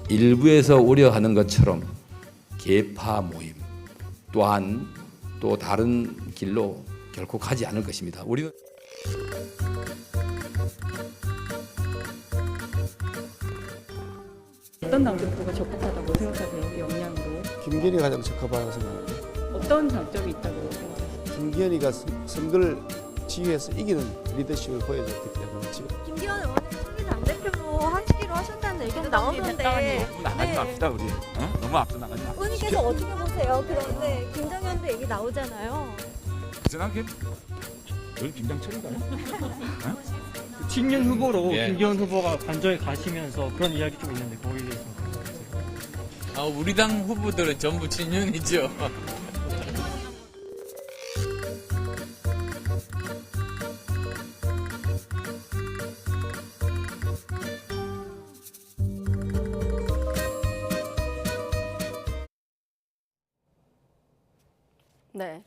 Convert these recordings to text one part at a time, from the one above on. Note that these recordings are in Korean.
일부에서 우려하는 것처럼 계파 모임 또한 또 다른 길로 결코 가지 않을 것입니다. 우리는 어떤 당대표가 적합하다고 생각하세요? 역량으로. 김기현이가 가장 적합하다고 생각합니다. 어떤 장점이 있다고 생각하세요? 김기현이가 선거를 지휘해서 이기는 리더십을 보여줬기 때문에 지금 김기현 의원은 총리 당대표로 하시기로 하신다는 얘기도 나오는데 너무 나가지 맙시다 우리. 너무 앞서 나가지 마. 의원님께서 어떻게 보세요? 그런데 김정현도 얘기 나오잖아요. 생각해. 늘 김장철인가요? 친윤 후보로 예. 김기현 후보가 관저에 가시면서 그런 이야기 좀 있는데 거기에 대해서 우리 당 후보들은 전부 친윤이죠. 네.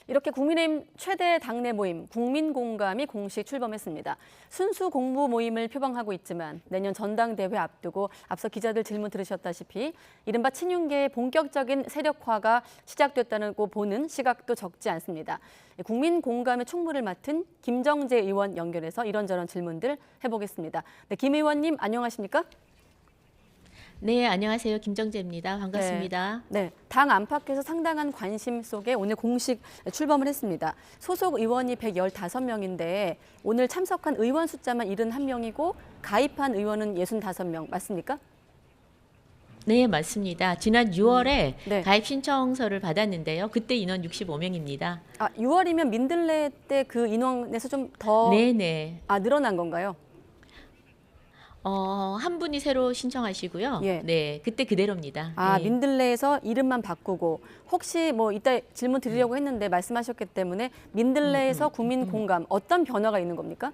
이렇게 국민의힘 최대 당내 모임 국민공감이 공식 출범했습니다. 순수 공부 모임을 표방하고 있지만 내년 전당대회 앞두고 앞서 기자들 질문 들으셨다시피 이른바 친윤계의 본격적인 세력화가 시작됐다고 보는 시각도 적지 않습니다. 국민공감의 총무를 맡은 김정재 의원 연결해서 이런저런 질문들 해보겠습니다. 네, 김 의원님 안녕하십니까? 네, 안녕하세요. 김정재입니다. 반갑습니다. 네, 당 안팎에서 상당한 관심 속에 오늘 공식 출범을 했습니다. 소속 의원이 115명인데 오늘 참석한 의원 숫자만 71명이고 가입한 의원은 65명 맞습니까? 네, 맞습니다. 지난 6월에 네. 가입 신청서를 받았는데요. 그때 인원 65명입니다. 아, 6월이면 민들레 때 그 인원에서 좀 더 네네. 늘어난 건가요? 한 분이 새로 신청하시고요. 예. 네, 그때 그대로입니다. 아, 네. 민들레에서 이름만 바꾸고 혹시 뭐 이따 질문 드리려고 했는데 말씀하셨기 때문에 민들레에서 국민공감 어떤 변화가 있는 겁니까?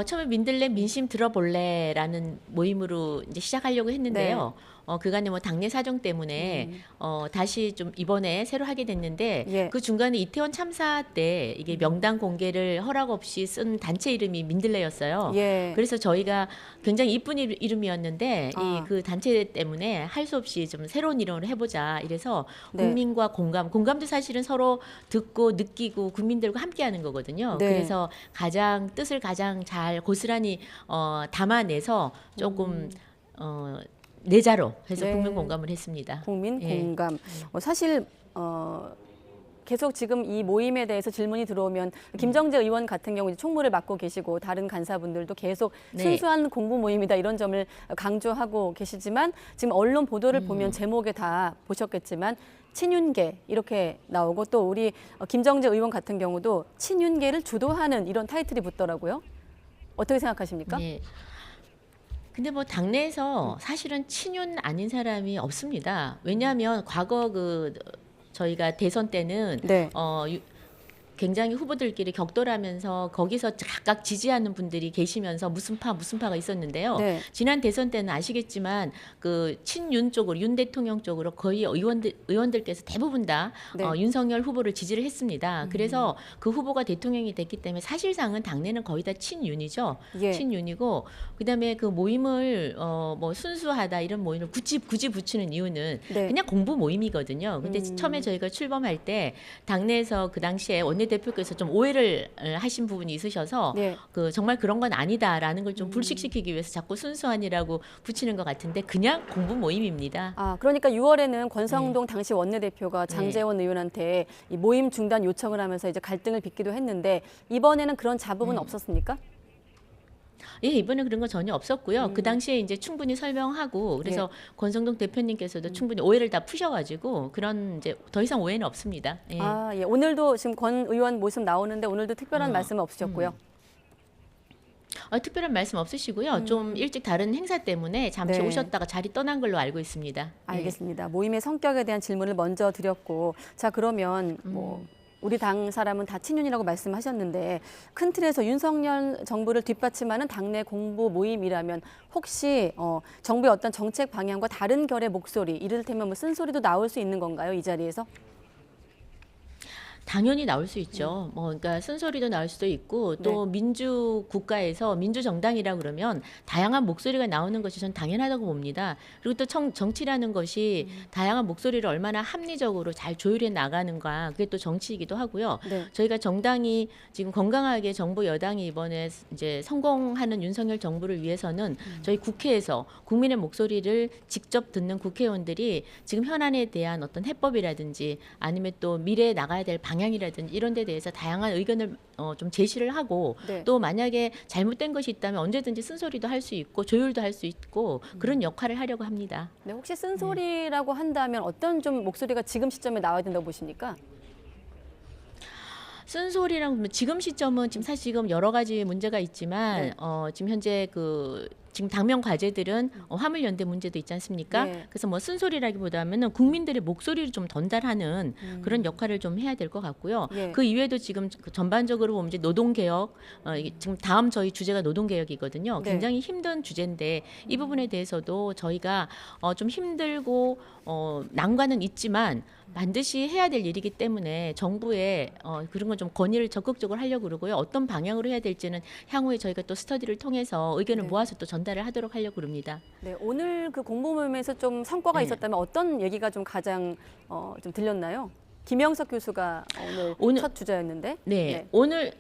처음에 민들레 민심 들어볼래라는 모임으로 이제 시작하려고 했는데요. 그간에 뭐 당내 사정 때문에 다시 좀 이번에 새로 하게 됐는데 예. 그 중간에 이태원 참사 때 이게 명단 공개를 허락 없이 쓴 단체 이름이 민들레였어요. 예. 그래서 저희가 굉장히 이쁜 이름이었는데 아. 그 단체 때문에 할 수 없이 좀 새로운 이름으로 해보자. 이래서 네. 국민과 공감도 사실은 서로 듣고 느끼고 국민들과 함께하는 거거든요. 네. 그래서 뜻을 가장 잘 고스란히 담아내서 조금 내자로 해서 네. 국민 공감을 했습니다. 국민공감. 사실 계속 지금 이 모임에 대해서 질문이 들어오면 김정재 의원 같은 경우 이제 총무를 맡고 계시고 다른 간사분들도 계속 네. 순수한 공부 모임이다 이런 점을 강조하고 계시지만 지금 언론 보도를 보면 제목에 다 보셨겠지만 친윤계 이렇게 나오고 또 우리 김정재 의원 같은 경우도 친윤계를 주도하는 이런 타이틀이 붙더라고요. 어떻게 생각하십니까? 네. 근데 뭐 당내에서 사실은 친윤 아닌 사람이 없습니다. 왜냐하면 과거 저희가 대선 때는 네. 굉장히 후보들끼리 격돌하면서 거기서 각각 지지하는 분들이 계시면서 무슨 파가 있었는데요. 네. 지난 대선 때는 아시겠지만 그 친윤 쪽으로 윤 대통령 쪽으로 거의 의원들께서 대부분 다 네. 윤석열 후보를 지지를 했습니다. 그래서 그 후보가 대통령이 됐기 때문에 사실상은 당내는 거의 다 친윤이죠. 예. 친윤이고 그다음에 그 모임을 뭐 순수하다 이런 모임을 굳이 붙이는 이유는 네. 그냥 공부 모임이거든요. 근데 처음에 저희가 출범할 때 당내에서 그 당시에 원내대표께서 좀 오해를 하신 부분이 있으셔서 네. 정말 그런 건 아니다라는 걸 좀 불식시키기 위해서 자꾸 순수한이라고 붙이는 것 같은데 그냥 공부 모임입니다. 아, 그러니까 6월에는 권성동 당시 원내대표가 장제원 의원한테 이 모임 중단 요청을 하면서 이제 갈등을 빚기도 했는데 이번에는 그런 자복은 없었습니까? 예, 이번에 그런 거 전혀 없었고요. 그 당시에 이제 충분히 설명하고 그래서 권성동 대표님께서도 충분히 오해를 다 푸셔가지고 그런 이제 더 이상 오해는 없습니다. 예. 아, 예. 오늘도 지금 권 의원 모습 나오는데 오늘도 특별한 말씀은 없으셨고요. 특별한 말씀 없으시고요. 좀 일찍 다른 행사 때문에 잠시 네. 오셨다가 자리 떠난 걸로 알고 있습니다. 알겠습니다. 모임의 성격에 대한 질문을 먼저 드렸고, 자 그러면 뭐 우리 당 사람은 다 친윤이라고 말씀하셨는데 큰 틀에서 윤석열 정부를 뒷받침하는 당내 공보 모임이라면 혹시 정부의 어떤 정책 방향과 다른 결의 목소리, 이를테면 뭐 쓴소리도 나올 수 있는 건가요, 이 자리에서? 당연히 나올 수 있죠. 그러니까 쓴소리도 나올 수도 있고 또 민주 국가에서 민주 정당이라 그러면 다양한 목소리가 나오는 것이 전 당연하다고 봅니다. 그리고 또 정치라는 것이 다양한 목소리를 얼마나 합리적으로 잘 조율해 나가는가, 그게 또 정치이기도 하고요. 네. 저희가 정당이 지금 건강하게 정부 여당이 이번에 이제 성공하는 윤석열 정부를 위해서는 저희 국회에서 국민의 목소리를 직접 듣는 국회의원들이 지금 현안에 대한 어떤 해법이라든지 아니면 또 미래에 나가야 될 방향이라든지 이런 데 대해서 다양한 의견을 좀 제시를 하고 네. 또 만약에 잘못된 것이 있다면 언제든지 쓴소리도 할 수 있고 조율도 할 수 있고 그런 역할을 하려고 합니다. 네, 혹시 쓴소리라고 한다면 어떤 좀 목소리가 지금 시점에 나와야 된다고 보십니까? 쓴소리라고 하면 지금 시점은 지금 여러 가지 문제가 있지만 지금 현재 지금 당면 과제들은 화물연대 문제도 있지 않습니까? 네. 그래서 뭐 쓴소리라기보다는 국민들의 목소리를 좀 전달하는 그런 역할을 좀 해야 될 것 같고요. 예. 그 이외에도 지금 전반적으로 보면 이제 노동개혁, 이게 지금 다음 저희 주제가 노동개혁이거든요. 네. 굉장히 힘든 주제인데 이 부분에 대해서도 저희가 좀 힘들고 난관은 있지만 반드시 해야 될 일이기 때문에 정부에 그런 건 좀 건의를 적극적으로 하려고 그러고요. 어떤 방향으로 해야 될지는 향후에 저희가 또 스터디를 통해서 의견을 네. 모아서 또 전달을 하도록 하려고 그럽니다. 네, 오늘 그 공보 모임에서 좀 성과가 네. 있었다면 어떤 얘기가 좀 가장 좀 들렸나요? 김영석 교수가 오늘 첫 주자였는데. 네, 오늘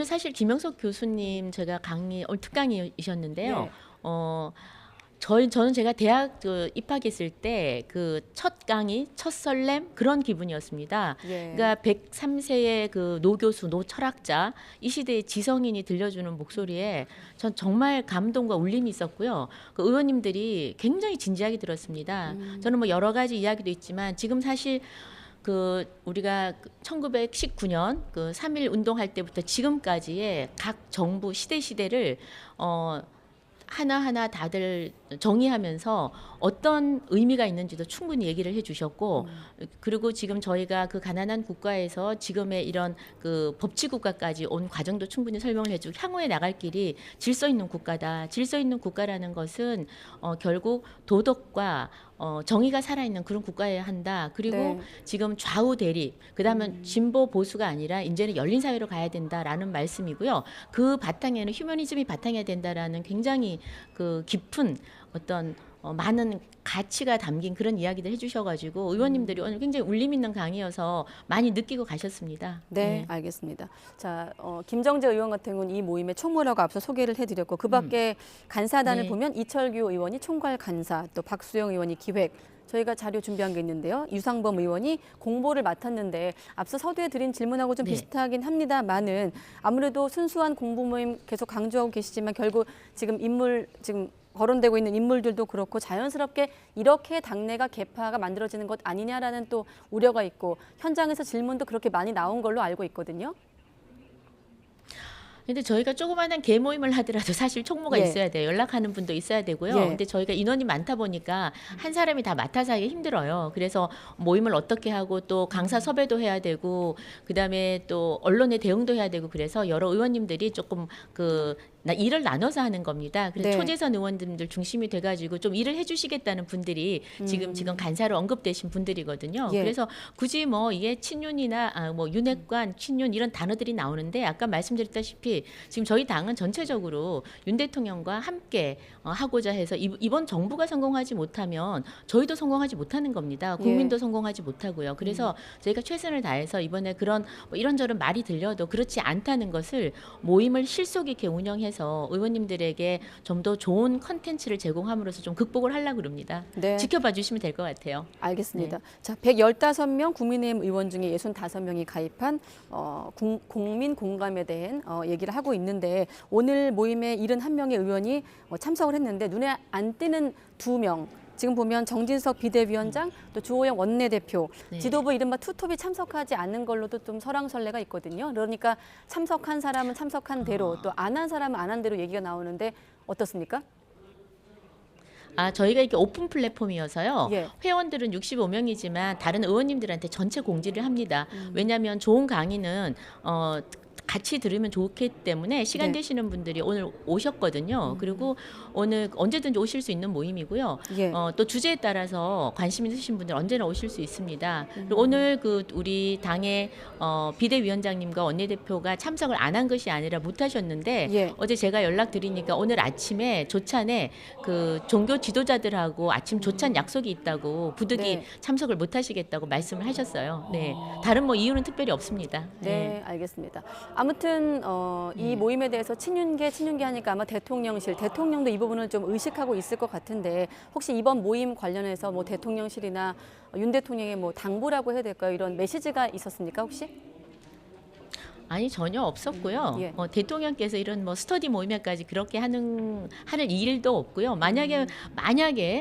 사실 김영석 교수님 제가 오늘 특강이셨는데요. 네. 저는 제가 대학 입학했을 때 그 첫 강의, 첫 설렘 그런 기분이었습니다. 예. 그러니까 103세의 그 노교수, 노철학자, 이 시대의 지성인이 들려주는 목소리에 전 정말 감동과 울림이 있었고요. 그 의원님들이 굉장히 진지하게 들었습니다. 저는 뭐 여러 가지 이야기도 있지만 지금 사실 우리가 1919년 3.1 운동할 때부터 지금까지의 각 정부 시대를 하나하나 다들 정의하면서 어떤 의미가 있는지도 충분히 얘기를 해주셨고 그리고 지금 저희가 그 가난한 국가에서 지금의 이런 법치 국가까지 온 과정도 충분히 설명을 해주고 향후에 나갈 길이 질서 있는 국가다. 질서 있는 국가라는 것은 결국 도덕과 정의가 살아있는 그런 국가여야 한다. 그리고 네. 지금 좌우 대립, 그다음에 진보 보수가 아니라 이제는 열린 사회로 가야 된다라는 말씀이고요. 그 바탕에는 휴머니즘이 바탕이어야 된다라는 굉장히 깊은 어떤 많은 가치가 담긴 그런 이야기들 해주셔가지고 의원님들이 오늘 굉장히 울림 있는 강의여서 많이 느끼고 가셨습니다. 네, 알겠습니다. 자, 김정재 의원 같은 경우는 이 모임의 총무라고 앞서 소개를 해드렸고 그 밖에 간사단을 네. 보면 이철규 의원이 총괄 간사, 또 박수영 의원이 기획, 저희가 자료 준비한 게 있는데요. 유상범 의원이 공보를 맡았는데 앞서 서두에 드린 질문하고 좀 네. 비슷하긴 합니다만은 아무래도 순수한 공보 모임 계속 강조하고 계시지만 결국 지금 거론되고 있는 인물들도 그렇고 자연스럽게 이렇게 당내가 개파가 만들어지는 것 아니냐라는 또 우려가 있고 현장에서 질문도 그렇게 많이 나온 걸로 알고 있거든요. 근데 저희가 조그마한 개모임을 하더라도 사실 총무가 예. 있어야 돼요. 연락하는 분도 있어야 되고요. 예. 근데 저희가 인원이 많다 보니까 한 사람이 다 맡아서 하기 힘들어요. 그래서 모임을 어떻게 하고 또 강사 섭외도 해야 되고 그다음에 또 언론의 대응도 해야 되고 그래서 여러 의원님들이 조금 일을 나눠서 하는 겁니다. 그래서 네. 초재선 의원님들 중심이 돼가지고 좀 일을 해주시겠다는 분들이 지금 간사로 언급되신 분들이거든요. 예. 그래서 굳이 뭐 이게 친윤이나 윤핵관, 친윤 이런 단어들이 나오는데 아까 말씀드렸다시피 지금 저희 당은 전체적으로 윤 대통령과 함께 하고자 해서 이번 정부가 성공하지 못하면 저희도 성공하지 못하는 겁니다. 국민도 성공하지 못하고요. 그래서 저희가 최선을 다해서 이번에 그런 이런저런 말이 들려도 그렇지 않다는 것을 모임을 실속 있게 운영해서 의원님들에게 좀 더 좋은 컨텐츠를 제공함으로써 좀 극복을 하려고 그럽니다. 네. 지켜봐 주시면 될 것 같아요. 알겠습니다. 자, 115명 국민의힘 의원 중에 65명이 가입한 국민 공감에 대한 얘기를 하고 있는데 오늘 모임에 71명의 의원이 참석을 했는데 눈에 안 띄는 2명 지금 보면 정진석 비대위원장 또 주호영 원내대표 네. 지도부 이른바 투톱이 참석하지 않는 걸로도 좀 설왕설래가 있거든요. 그러니까 참석한 사람은 참석한 대로 또 안 한 사람은 안 한 대로 얘기가 나오는데 어떻습니까? 저희가 이게 오픈 플랫폼이어서요. 예. 회원들은 65명이지만 다른 의원님들한테 전체 공지를 합니다. 왜냐하면 좋은 강의는 같이 들으면 좋기 때문에 시간 네. 되시는 분들이 오늘 오셨거든요. 그리고 오늘 언제든지 오실 수 있는 모임이고요. 예. 또 주제에 따라서 관심 있으신 분들 언제나 오실 수 있습니다. 그리고 오늘 우리 당의 비대위원장님과 원내대표가 참석을 안 한 것이 아니라 못 하셨는데 예. 어제 제가 연락드리니까 오늘 아침에 조찬에 그 종교 지도자들하고 아침 조찬 약속이 있다고 부득이 네. 참석을 못 하시겠다고 말씀을 하셨어요. 네. 다른 뭐 이유는 특별히 없습니다. 네, 알겠습니다. 아무튼 이 모임에 대해서 친윤계 하니까 아마 대통령실, 대통령도 이 부분을 좀 의식하고 있을 것 같은데 혹시 이번 모임 관련해서 뭐 대통령실이나 윤 대통령의 뭐 당부라고 해야 될까요? 이런 메시지가 있었습니까 혹시? 아니 전혀 없었고요. 예. 대통령께서 이런 뭐 스터디 모임에까지 그렇게 하는 일도 없고요. 만약에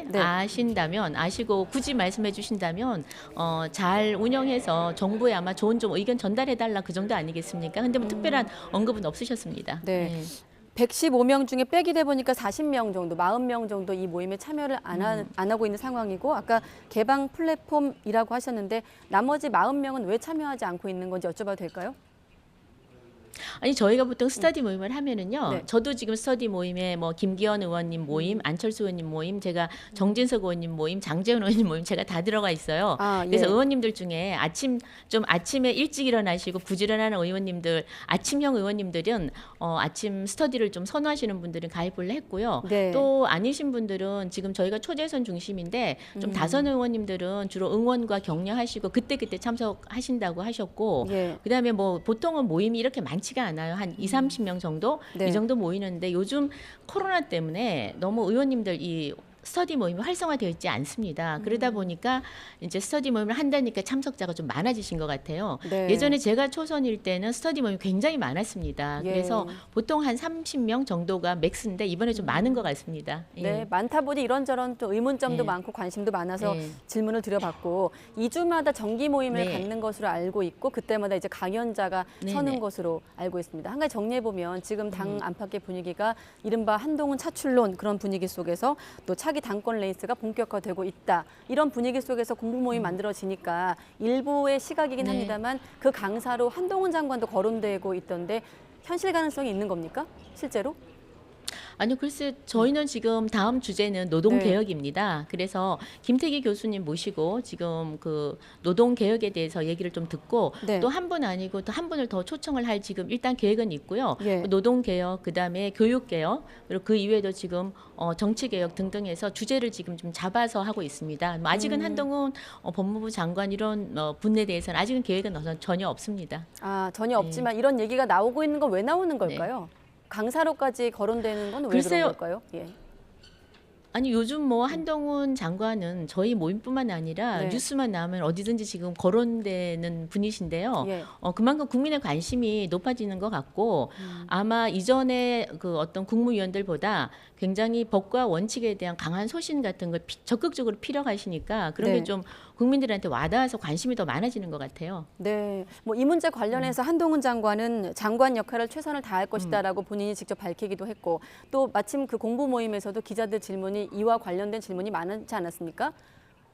네. 아신다면 아시고 굳이 말씀해 주신다면 잘 운영해서 정부에 아마 좋은 좀 의견 전달해 달라 그 정도 아니겠습니까? 근데 뭐 특별한 언급은 없으셨습니다. 네. 115명 중에 빼기 돼 보니까 40명 정도, 40명 정도 이 모임에 참여를 안 하고 있는 상황이고 아까 개방 플랫폼이라고 하셨는데 나머지 40명은 왜 참여하지 않고 있는 건지 여쭤봐도 될까요? 아니 저희가 보통 스터디 모임을 하면은요. 네. 저도 지금 스터디 모임에 뭐 김기현 의원님 모임, 안철수 의원님 모임, 제가 정진석 의원님 모임, 장재훈 의원님 모임 제가 다 들어가 있어요. 아, 예. 그래서 의원님들 중에 아침에 일찍 일어나시고 부지런하는 의원님들, 아침형 의원님들은 아침 스터디를 좀 선호하시는 분들은 가입을 했고요. 네. 또 아니신 분들은 지금 저희가 초대선 중심인데 좀 다선 의원님들은 주로 응원과 격려하시고 그때 참석하신다고 하셨고 예. 그다음에 뭐 보통은 모임이 이렇게 많지가 않아요. 한 20-30명 정도 네. 이 정도 모이는데 요즘 코로나 때문에 너무 의원님들 이 스터디 모임이 활성화되어 있지 않습니다. 그러다 보니까 이제 스터디 모임을 한다니까 참석자가 좀 많아지신 것 같아요. 네. 예전에 제가 초선일 때는 스터디 모임이 굉장히 많았습니다. 예. 그래서 보통 한 30명 정도가 맥스인데 이번에 좀 많은 것 같습니다. 예. 네, 많다 보니 이런저런 또 의문점도 네. 많고 관심도 많아서 네. 질문을 드려봤고 2주마다 정기 모임을 네. 갖는 것으로 알고 있고 그때마다 이제 강연자가 네, 서는 네. 것으로 알고 있습니다. 한 가지 정리해 보면 지금 당 안팎의 분위기가 이른바 한동훈 차출론 그런 분위기 속에서 또 차기 당권 레이스가 본격화되고 있다. 이런 분위기 속에서 공부 모임 만들어지니까 일부의 시각이긴 네. 합니다만 그 강사로 한동훈 장관도 거론되고 있던데 현실 가능성이 있는 겁니까? 실제로? 아니요, 글쎄 저희는 지금 다음 주제는 노동 네. 개혁입니다. 그래서 김태기 교수님 모시고 지금 그 노동 개혁에 대해서 얘기를 좀 듣고 네. 또 한 분 아니고 또 한 분을 더 초청을 할 지금 일단 계획은 있고요. 예. 노동 개혁, 그다음에 교육 개혁, 그리고 그 이외에도 지금 정치 개혁 등등해서 주제를 지금 좀 잡아서 하고 있습니다. 뭐 아직은 한동훈 법무부 장관 이런 분에 대해서는 아직은 계획은 전혀 없습니다. 아, 전혀 없지만 이런 얘기가 나오고 있는 건 왜 나오는 걸까요? 강사로까지 거론되는 건 왜 그런 글쎄요. 걸까요? 예. 아니 요즘 뭐 한동훈 장관은 저희 모임뿐만 아니라 네. 뉴스만 나오면 어디든지 지금 거론되는 분이신데요. 예. 그만큼 국민의 관심이 높아지는 것 같고 아마 이전에 그 어떤 국무위원들보다 굉장히 법과 원칙에 대한 강한 소신 같은 걸 적극적으로 필요하시니까 그런 네. 게 좀 국민들한테 와닿아서 관심이 더 많아지는 것 같아요. 네. 뭐 이 문제 관련해서 한동훈 장관은 장관 역할을 최선을 다할 것이다라고 본인이 직접 밝히기도 했고 또 마침 그 공부 모임에서도 기자들 질문이 이와 관련된 질문이 많지 않았습니까?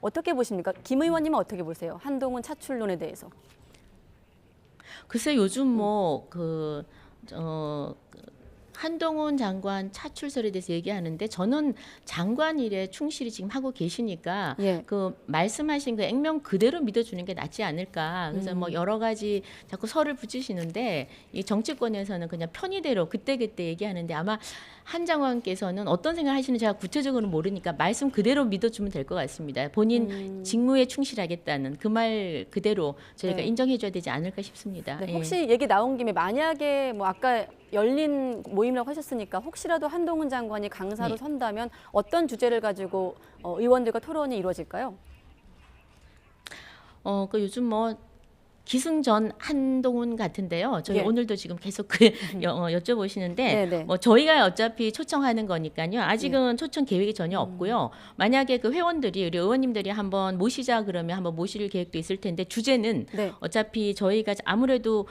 어떻게 보십니까? 김 의원님은 어떻게 보세요? 한동훈 차출론에 대해서. 글쎄 요즘 뭐 한동훈 장관 차출설에 대해서 얘기하는데 저는 장관 일에 충실히 지금 하고 계시니까 예. 그 말씀하신 그 액면 그대로 믿어주는 게 낫지 않을까. 그래서 뭐 여러 가지 자꾸 설을 붙이시는데 이 정치권에서는 그냥 편의대로 그때그때 얘기하는데 아마 한 장관께서는 어떤 생각을 하시는지 제가 구체적으로 모르니까 말씀 그대로 믿어주면 될 것 같습니다. 본인 직무에 충실하겠다는 그 말 그대로 저희가 네. 인정해줘야 되지 않을까 싶습니다. 네, 예. 혹시 얘기 나온 김에 만약에 뭐 아까 열린 모임이라고 하셨으니까 혹시라도 한동훈 장관이 강사로 네. 선다면 어떤 주제를 가지고 의원들과 토론이 이루어질까요? 그 요즘 뭐 기승전 한동훈 같은데요. 저희 예. 오늘도 지금 계속 여쭤보시는데 네네. 뭐 저희가 어차피 초청하는 거니까요. 아직은 초청 계획이 전혀 없고요. 만약에 그 회원들이 우리 의원님들이 한번 모시자 그러면 한번 모실 계획도 있을 텐데 주제는 네. 어차피 저희가 아무래도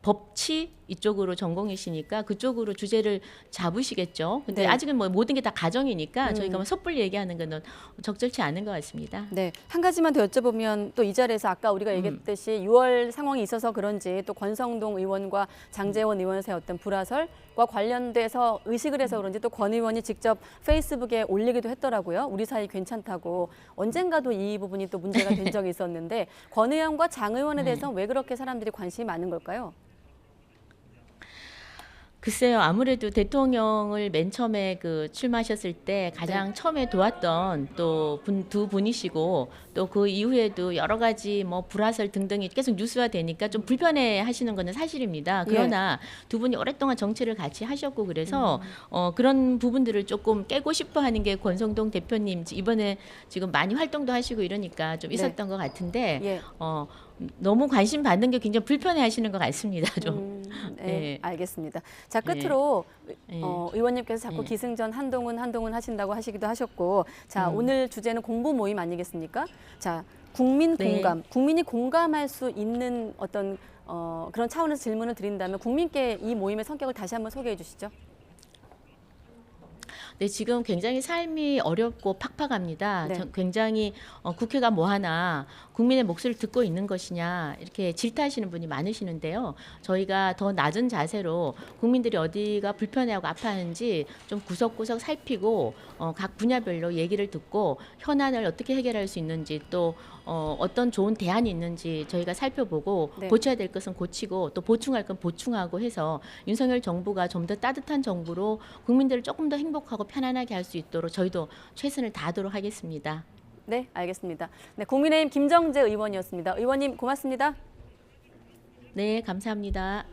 법치 이쪽으로 전공이시니까 그쪽으로 주제를 잡으시겠죠. 근데 네. 아직은 뭐 모든 게 다 가정이니까 저희가 뭐 섣불리 얘기하는 거는 적절치 않은 것 같습니다. 네, 한 가지만 더 여쭤보면 또 이 자리에서 아까 우리가 얘기했듯이 6월 상황이 있어서 그런지 또 권성동 의원과 장제원 의원 사이의 어떤 불화설과 관련돼서 의식을 해서 그런지 또 권 의원이 직접 페이스북에 올리기도 했더라고요. 우리 사이 괜찮다고. 언젠가도 이 부분이 또 문제가 된 적이 있었는데 권 의원과 장 의원에 대해서는 왜 그렇게 사람들이 관심이 많은 걸까요? 글쎄요, 아무래도 대통령을 맨 처음에 출마하셨을 때 가장 처음에 도왔던 또 두 분이시고 또 그 이후에도 여러 가지 뭐 불화설 등등이 계속 뉴스화 되니까 좀 불편해 하시는 거는 사실입니다. 그러나 두 분이 오랫동안 정치를 같이 하셨고 그래서 그런 부분들을 조금 깨고 싶어 하는 게 권성동 대표님 이번에 지금 많이 활동도 하시고 이러니까 좀 있었던 것 같은데 예. 너무 관심 받는 게 굉장히 불편해 하시는 것 같습니다. 좀. 네, 네. 알겠습니다. 자, 끝으로 네. 의원님께서 자꾸 네. 기승전 한동훈 하신다고 하시기도 하셨고, 자, 오늘 주제는 공부 모임 아니겠습니까? 자, 국민 네. 공감, 국민이 공감할 수 있는 어떤 그런 차원에서 질문을 드린다면 국민께 이 모임의 성격을 다시 한번 소개해 주시죠. 네, 지금 굉장히 삶이 어렵고 팍팍합니다. 네. 굉장히 국회가 뭐 하나 국민의 목소리를 듣고 있는 것이냐 이렇게 질타하시는 분이 많으시는데요. 저희가 더 낮은 자세로 국민들이 어디가 불편해하고 아파하는지 좀 구석구석 살피고 각 분야별로 얘기를 듣고 현안을 어떻게 해결할 수 있는지 또 어떤 좋은 대안이 있는지 저희가 살펴보고 네. 고쳐야 될 것은 고치고 또 보충할 건 보충하고 해서 윤석열 정부가 좀 더 따뜻한 정부로 국민들을 조금 더 행복하고 편안하게 할 수 있도록 저희도 최선을 다하도록 하겠습니다. 네, 알겠습니다. 네, 국민의힘 김정재 의원이었습니다. 의원님 고맙습니다. 네, 감사합니다.